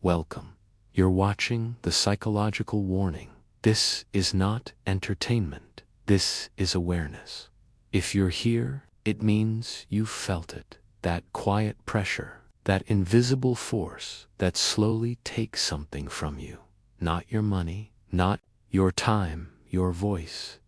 welcome. You're watching the psychological warning. This is not entertainment. This is awareness. If you're here, it means you've felt it. That quiet pressure, that invisible force that slowly takes something from you. Not your money, not your time, your voice.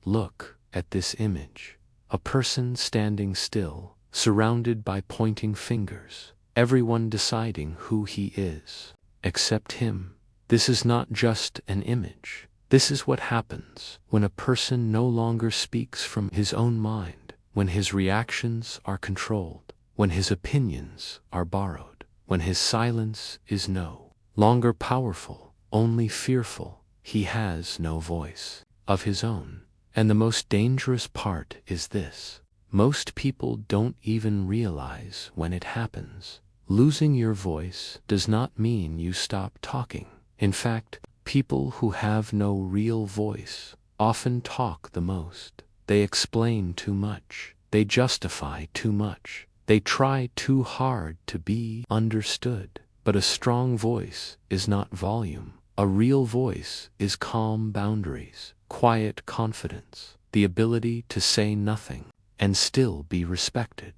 Look at this image. A person standing still, surrounded by pointing fingers, everyone deciding who he is, except him. This is not just an image. This is what happens when a person no longer speaks from his own mind, when his reactions are controlled, when his opinions are borrowed, when his silence is no longer powerful, only fearful. He has no voice of his own. And the most dangerous part is this. Most people don't even realize when it happens. Losing your voice does not mean you stop talking. In fact, people who have no real voice often talk the most. They explain too much. They justify too much. They try too hard to be understood. But a strong voice is not volume. A real voice is calm boundaries, quiet confidence, the ability to say nothing and still be respected.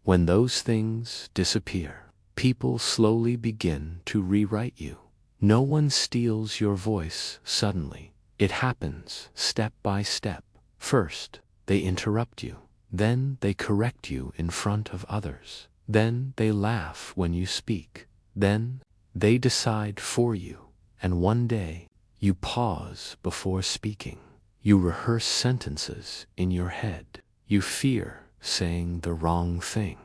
When those things disappear, people slowly begin to rewrite you. No one steals your voice suddenly. It happens step by step. First, they interrupt you. Then they correct you in front of others. Then they laugh when you speak. Then they decide for you. And one day, you pause before speaking. You rehearse sentences in your head. You fear saying the wrong thing.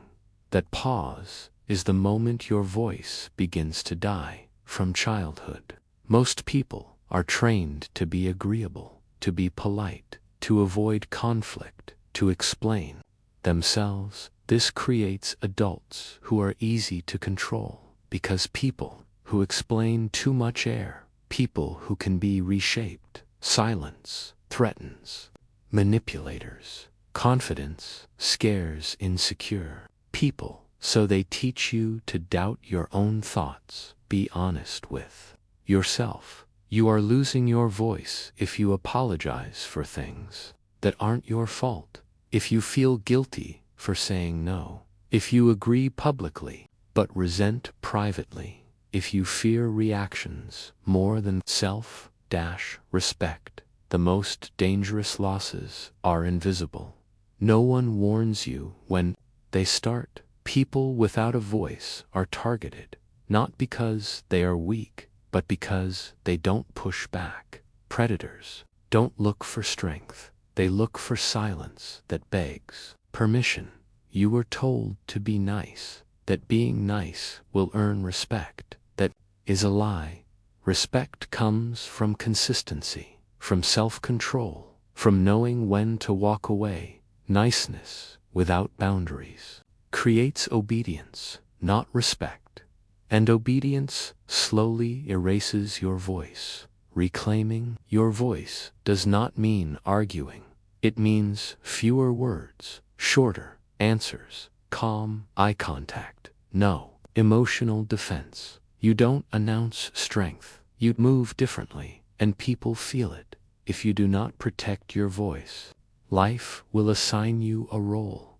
That pause is the moment your voice begins to die. From childhood, most people are trained to be agreeable, to be polite, to avoid conflict, to explain themselves. This creates adults who are easy to control, because people who explain too much air, people who can be reshaped. Silence threatens manipulators. Confidence scares insecure people. So they teach you to doubt your own thoughts. Be honest with yourself. You are losing your voice if you apologize for things that aren't your fault. If you feel guilty for saying no. If you agree publicly but resent privately. If you fear reactions more than self-respect. The most dangerous losses are invisible. No one warns you when they start. People without a voice are targeted, not because they are weak, but because they don't push back. Predators don't look for strength. They look for silence that begs permission. You were told to be nice, that being nice will earn respect. That is a lie. Respect comes from consistency, from self-control, from knowing when to walk away. Niceness without boundaries creates obedience, not respect. And obedience slowly erases your voice. Reclaiming your voice does not mean arguing. It means fewer words, shorter answers, calm eye contact, no emotional defense. You don't announce strength. You move differently, and people feel it. If you do not protect your voice, life will assign you a role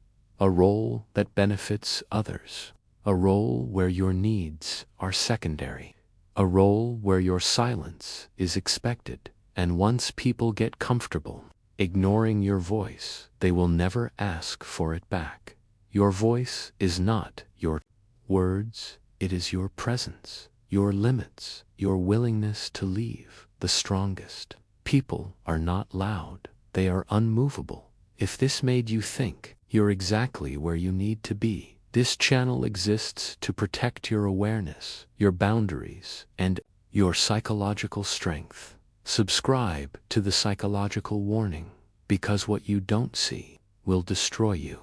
that benefits others, a role where your needs are secondary, a role where your silence is expected. And once people get comfortable ignoring your voice, they will never ask for it back. Your voice is not your words, it is your presence, your limits, your willingness to leave. The strongest people are not loud, they are unmovable. If this made you think, you're exactly where you need to be. This channel exists to protect your awareness, your boundaries, and your psychological strength. Subscribe to the psychological warning, because what you don't see will destroy you.